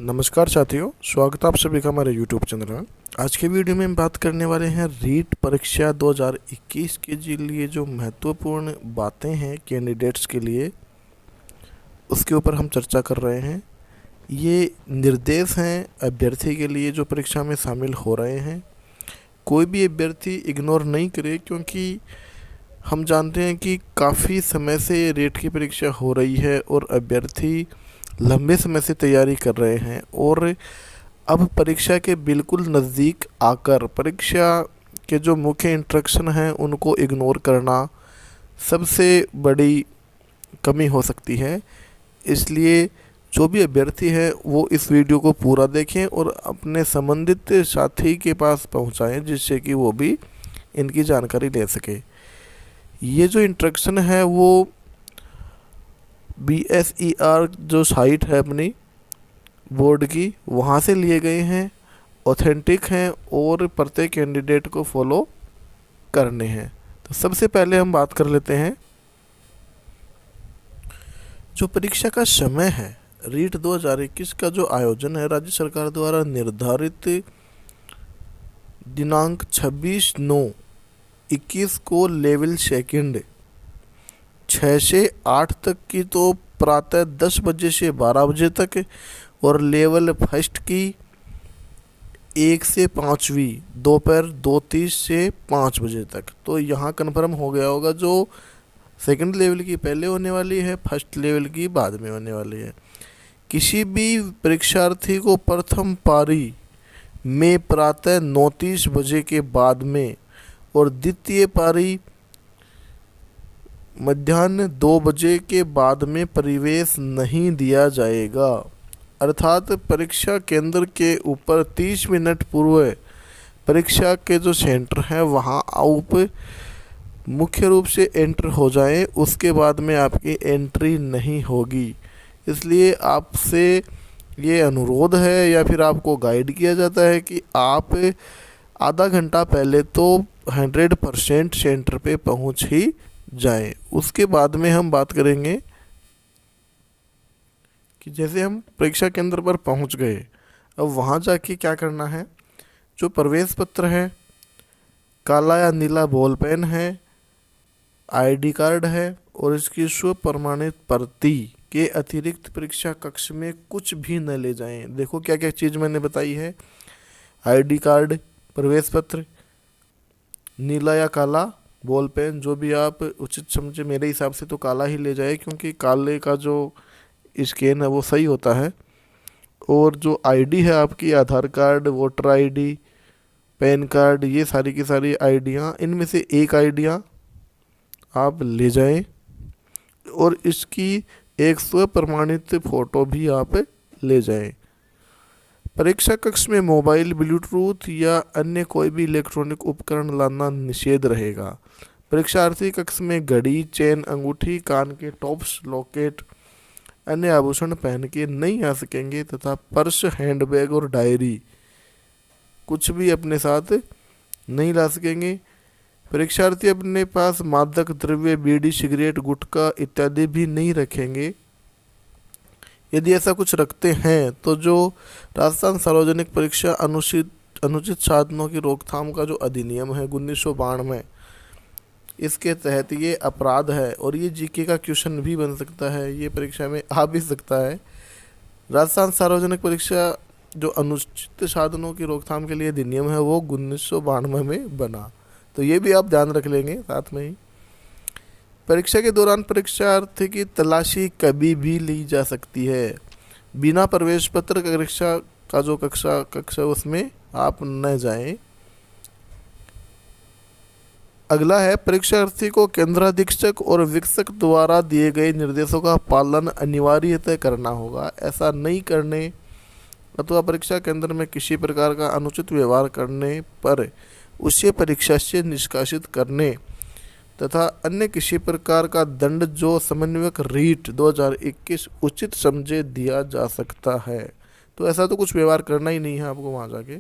नमस्कार साथियों, स्वागत है आप सभी का हमारे YouTube चैनल में। आज के वीडियो में हम बात करने वाले हैं रीट परीक्षा 2021 के लिए जो महत्वपूर्ण बातें हैं कैंडिडेट्स के लिए, उसके ऊपर हम चर्चा कर रहे हैं। ये निर्देश हैं अभ्यर्थी के लिए जो परीक्षा में शामिल हो रहे हैं। कोई भी अभ्यर्थी इग्नोर नहीं करे, क्योंकि हम जानते हैं कि काफ़ी समय से रीट की परीक्षा हो रही है और अभ्यर्थी लंबे समय से तैयारी कर रहे हैं, और अब परीक्षा के बिल्कुल नज़दीक आकर परीक्षा के जो मुख्य इंस्ट्रक्शन हैं उनको इग्नोर करना सबसे बड़ी कमी हो सकती है। इसलिए जो भी अभ्यर्थी है वो इस वीडियो को पूरा देखें और अपने संबंधित साथी के पास पहुंचाएं, जिससे कि वो भी इनकी जानकारी ले सके। ये जो इंस्ट्रक्शन है वो BSER जो साइट है अपनी बोर्ड की, वहाँ से लिए गए हैं, ऑथेंटिक हैं और प्रत्येक कैंडिडेट को फॉलो करने हैं। तो सबसे पहले हम बात कर लेते हैं जो परीक्षा का समय है। रीट 2021 का जो आयोजन है राज्य सरकार द्वारा निर्धारित दिनांक 26/9/21 को लेवल सेकंड 6 से 8 तक की तो प्रातः 10 बजे से 12 बजे तक, और लेवल फर्स्ट की 1 से 5वीं दोपहर 2:30 से 5 बजे तक। तो यहाँ कन्फर्म हो गया होगा, जो सेकंड लेवल की पहले होने वाली है, फर्स्ट लेवल की बाद में होने वाली है। किसी भी परीक्षार्थी को प्रथम पारी में प्रातः 9:30 बजे के बाद में और द्वितीय पारी मध्याह्न 2 बजे के बाद में प्रवेश नहीं दिया जाएगा। अर्थात परीक्षा केंद्र के ऊपर 30 मिनट पूर्व परीक्षा के जो सेंटर हैं वहां आप मुख्य रूप से एंटर हो जाएं, उसके बाद में आपकी एंट्री नहीं होगी। इसलिए आपसे ये अनुरोध है या फिर आपको गाइड किया जाता है कि आप आधा घंटा पहले तो 100% सेंटर पे पहुंच ही जाएं। उसके बाद में हम बात करेंगे कि जैसे हम परीक्षा केंद्र पर पहुंच गए, अब वहां जाके क्या करना है। जो प्रवेश पत्र है, काला या नीला बॉल पेन है, ID कार्ड है और इसकी स्व प्रमाणित प्रति के अतिरिक्त परीक्षा कक्ष में कुछ भी न ले जाएं। देखो क्या क्या चीज़ मैंने बताई है। ID कार्ड, प्रवेश पत्र, नीला या काला बॉल पेन, जो भी आप उचित समझे। मेरे हिसाब से तो काला ही ले जाए, क्योंकि काले का जो स्कैन है वो सही होता है। और जो ID है आपकी, Aadhaar card, voter ID, PAN card, ये सारी की सारी आइडियाँ, इनमें से एक आइडिया आप ले जाएं और इसकी एक स्व प्रमाणित फ़ोटो भी आप ले जाएं। परीक्षा कक्ष में मोबाइल, ब्लूटूथ या अन्य कोई भी इलेक्ट्रॉनिक उपकरण लाना निषेध रहेगा। परीक्षार्थी कक्ष में घड़ी, चेन, अंगूठी, कान के टॉप्स, लॉकेट, अन्य आभूषण पहन के नहीं आ सकेंगे तथा पर्स, हैंडबैग और डायरी कुछ भी अपने साथ नहीं ला सकेंगे। परीक्षार्थी अपने पास मादक द्रव्य, बीड़ी, सिगरेट, गुटखा इत्यादि भी नहीं रखेंगे। यदि ऐसा कुछ रखते हैं तो जो राजस्थान सार्वजनिक परीक्षा अनुचित साधनों की रोकथाम का जो अधिनियम है 1992, इसके तहत ये अपराध है और ये GK का क्वेश्चन भी बन सकता है, ये परीक्षा में आ भी सकता है। राजस्थान सार्वजनिक परीक्षा जो अनुचित साधनों की रोकथाम के लिए अधिनियम है वो 1992 में बना, तो ये भी आप ध्यान रख लेंगे साथ में ही। परीक्षा के दौरान परीक्षार्थी की तलाशी कभी भी ली जा सकती है। बिना प्रवेश पत्र परीक्षा का जो कक्षा उसमें आप न जाएं। अगला है, परीक्षार्थी को केंद्राधीक्षक और वीक्षक द्वारा दिए गए निर्देशों का पालन अनिवार्यतः करना होगा। ऐसा नहीं करने अथवा परीक्षा केंद्र में किसी प्रकार का अनुचित व्यवहार करने पर उसे परीक्षा से निष्कासित करने तथा अन्य किसी प्रकार का दंड जो समन्वयक रीट 2021 उचित समझे दिया जा सकता है। तो ऐसा तो कुछ व्यवहार करना ही नहीं है आपको वहाँ जाके।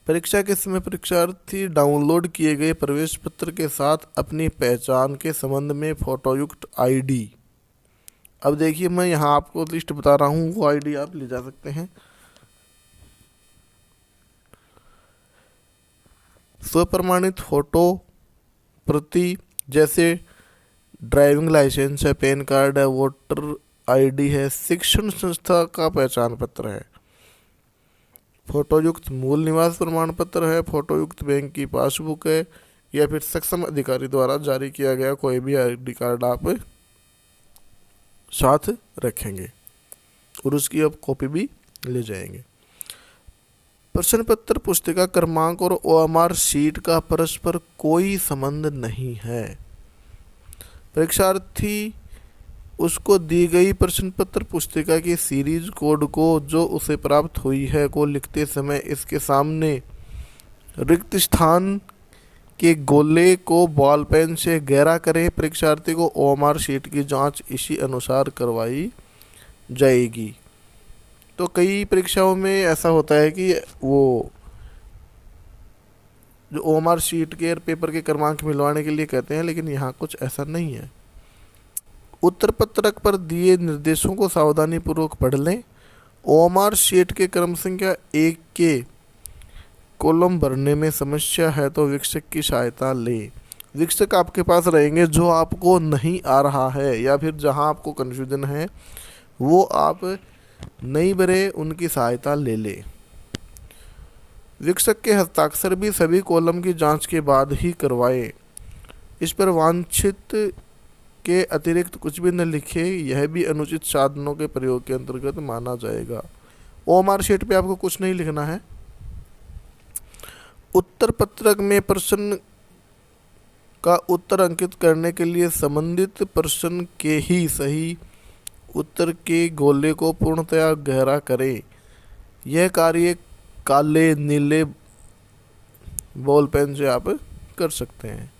परीक्षा के समय परीक्षार्थी डाउनलोड किए गए प्रवेश पत्र के साथ अपनी पहचान के संबंध में फोटोयुक्त ID अब देखिए मैं यहाँ आपको लिस्ट बता रहा हूँ, वो आईडी आप ले जा सकते हैं। स्वप्रमाणित फोटो प्रति जैसे ड्राइविंग लाइसेंस है, पैन कार्ड है, वोटर आईडी है, शिक्षण संस्था का पहचान पत्र है, फोटोयुक्त मूल निवास प्रमाण पत्र है, फोटोयुक्त बैंक की पासबुक है, या फिर सक्षम अधिकारी द्वारा जारी किया गया कोई भी आईडी कार्ड आप साथ रखेंगे और उसकी आप कॉपी भी ले जाएंगे। प्रश्न पत्र पुस्तिका क्रमांक और ओएमआर शीट का परस्पर कोई संबंध नहीं है। परीक्षार्थी उसको दी गई प्रश्न पत्र पुस्तिका की सीरीज कोड को जो उसे प्राप्त हुई है को लिखते समय इसके सामने रिक्त स्थान के गोले को बॉल पेन से गहरा करें। परीक्षार्थी को ओएमआर शीट की जांच इसी अनुसार करवाई जाएगी। तो कई परीक्षाओं में ऐसा होता है कि वो जो ओएमआर शीट के पेपर के क्रमांक मिलवाने के लिए कहते हैं, लेकिन यहाँ कुछ ऐसा नहीं है। उत्तर पत्रक पर दिए निर्देशों को सावधानी पूर्वक पढ़ लें। ओएमआर शीट के क्रम संख्या 1 के कॉलम भरने में समस्या है तो वीक्षक की सहायता लें। वीक्षक आपके पास रहेंगे, जो आपको नहीं आ रहा है या फिर जहां आपको कन्फ्यूजन है वो आप नहीं भरे, उनकी सहायता ले लें। वीक्षक के हस्ताक्षर भी सभी कॉलम की जांच के बाद ही करवाएं। इस पर वांछित के अतिरिक्त कुछ भी न लिखे, यह भी अनुचित साधनों के प्रयोग के अंतर्गत माना जाएगा। ओएमआर शीट पे आपको कुछ नहीं लिखना है। उत्तर पत्रक में प्रश्न का उत्तर अंकित करने के लिए संबंधित प्रश्न के ही सही उत्तर के गोले को पूर्णतया गहरा करें। यह कार्य काले नीले बॉल पेन से आप कर सकते हैं।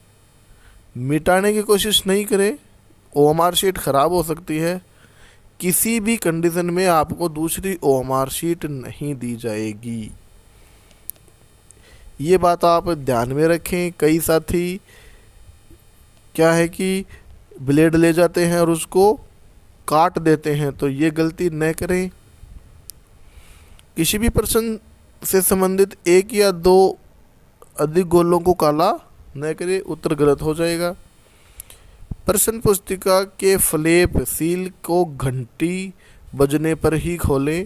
मिटाने की कोशिश नहीं करें, ओएमआर शीट खराब हो सकती है। किसी भी कंडीशन में आपको दूसरी ओएमआर शीट नहीं दी जाएगी, ये बात आप ध्यान में रखें। कई साथी क्या है कि ब्लेड ले जाते हैं और उसको काट देते हैं, तो ये गलती न करें। किसी भी प्रश्न से संबंधित एक या दो अधिक गोलों को काला न करें, उत्तर गलत हो जाएगा। प्रश्न पुस्तिका के फ्लैप सील को घंटी बजने पर ही खोलें,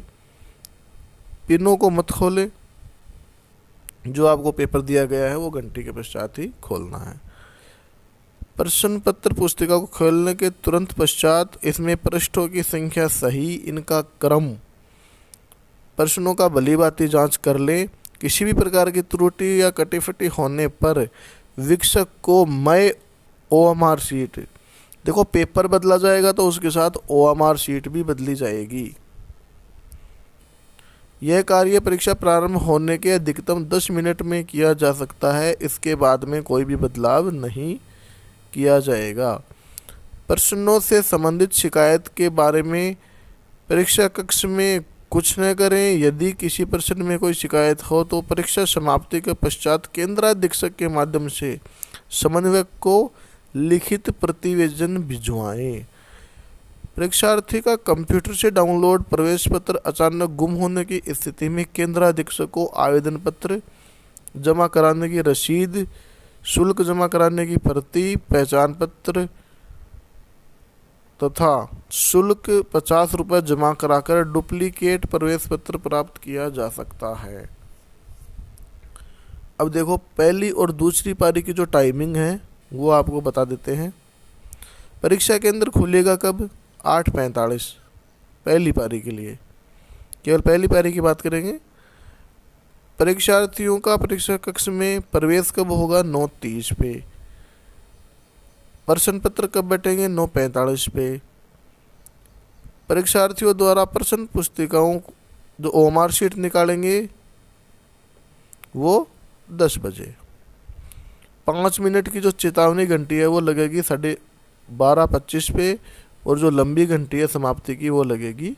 पिनों को मत खोलें। जो आपको पेपर दिया गया है वो घंटी के पश्चात ही खोलना है। प्रश्न पत्र पुस्तिका को खोलने के तुरंत पश्चात इसमें पृष्ठों की संख्या सही, इनका क्रम, प्रश्नों का भलीभांति जांच कर लें। किसी भी प्रकार की त्रुटि या कटी-फटी होने पर वीक्षक को मैं ओएमआर शीट, देखो पेपर बदला जाएगा तो उसके साथ ओएमआर शीट भी बदली जाएगी। यह कार्य परीक्षा प्रारंभ होने के अधिकतम 10 मिनट में किया जा सकता है। इसके बाद में कोई भी बदलाव नहीं किया जाएगा। प्रश्नों से संबंधित शिकायत के बारे में परीक्षा कक्ष में कुछ न करें। यदि किसी प्रश्न में कोई शिकायत हो तो परीक्षा समाप्ति के पश्चात केंद्राधीक्षक के माध्यम से समन्वयक को लिखित प्रतिवेदन भिजवाएं। परीक्षार्थी का कंप्यूटर से डाउनलोड प्रवेश पत्र अचानक गुम होने की स्थिति में केंद्राधीक्षक को आवेदन पत्र जमा कराने की रसीद, शुल्क जमा कराने की पर्ची, पहचान पत्र तथा शुल्क 50 रुपये जमा कराकर डुप्लीकेट प्रवेश पत्र प्राप्त किया जा सकता है। अब देखो पहली और दूसरी पारी की जो टाइमिंग है वो आपको बता देते हैं। परीक्षा केंद्र खुलेगा कब? 8:45 पहली पारी के लिए, केवल पहली पारी की बात करेंगे। परीक्षार्थियों का परीक्षा कक्ष में प्रवेश कब होगा? 9:30 पे। प्रश्न पत्र कब बैठेंगे? 9:45 पे। परीक्षार्थियों द्वारा प्रश्न पुस्तिकाओं जो ओएमआर शीट निकालेंगे वो 10 बजे। 5 मिनट की जो चेतावनी घंटी है वो लगेगी 12:25 पे, और जो लंबी घंटी है समाप्ति की वो लगेगी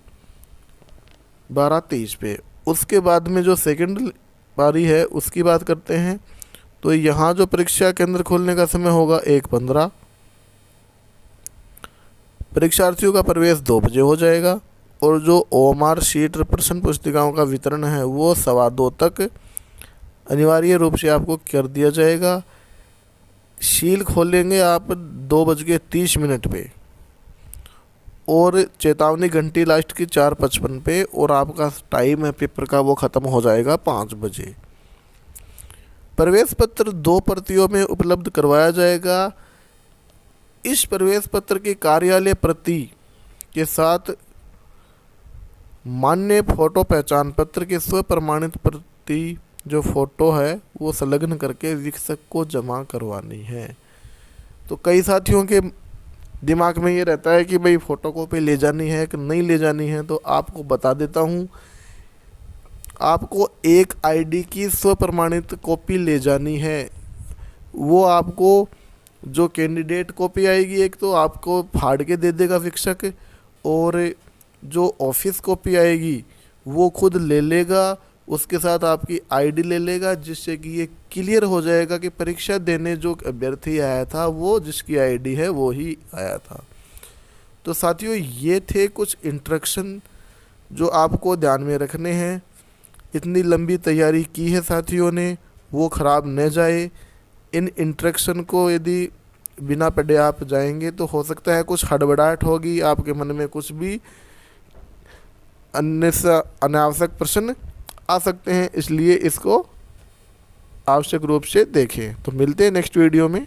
12:23 पे। उसके बाद में जो सेकंड पारी है उसकी बात करते हैं, तो यहाँ जो परीक्षा केंद्र खोलने का समय होगा 1:15। परीक्षार्थियों का प्रवेश 2 बजे हो जाएगा और जो OMR शीट प्रश्न पुस्तिकाओं का वितरण है वो 2:15 तक अनिवार्य रूप से आपको कर दिया जाएगा। सील खोलेंगे आप 2:30 पे और चेतावनी घंटी लास्ट की 4:55 पे, और आपका टाइम है पेपर का वो ख़त्म हो जाएगा 5 बजे। प्रवेश पत्र 2 प्रतियों में उपलब्ध करवाया जाएगा। इस प्रवेश पत्र की कार्यालय प्रति के साथ मान्य फोटो पहचान पत्र के स्व प्रमाणित प्रति जो फोटो है वो संलग्न करके शिक्षक को जमा करवानी है। तो कई साथियों के दिमाग में ये रहता है कि भाई फ़ोटोकॉपी ले जानी है कि नहीं ले जानी है, तो आपको बता देता हूँ, आपको एक आईडी की स्व प्रमाणित कॉपी ले जानी है। वो आपको जो कैंडिडेट कॉपी आएगी एक तो आपको फाड़ के दे देगा शिक्षक, और जो ऑफिस कॉपी आएगी वो खुद ले लेगा, उसके साथ आपकी आईडी ले लेगा, जिससे कि ये क्लियर हो जाएगा कि परीक्षा देने जो अभ्यर्थी आया था वो जिसकी आईडी है वो ही आया था। तो साथियों ये थे कुछ इंस्ट्रक्शन जो आपको ध्यान में रखने हैं। इतनी लंबी तैयारी की है साथियों ने, वो ख़राब न जाए। इन इंस्ट्रक्शन को यदि बिना पढ़े आप जाएंगे तो हो सकता है कुछ हड़बड़ाहट होगी, आपके मन में कुछ भी अनावश्यक प्रश्न आ सकते हैं, इसलिए इसको आवश्यक रूप से देखें। तो मिलते हैं नेक्स्ट वीडियो में।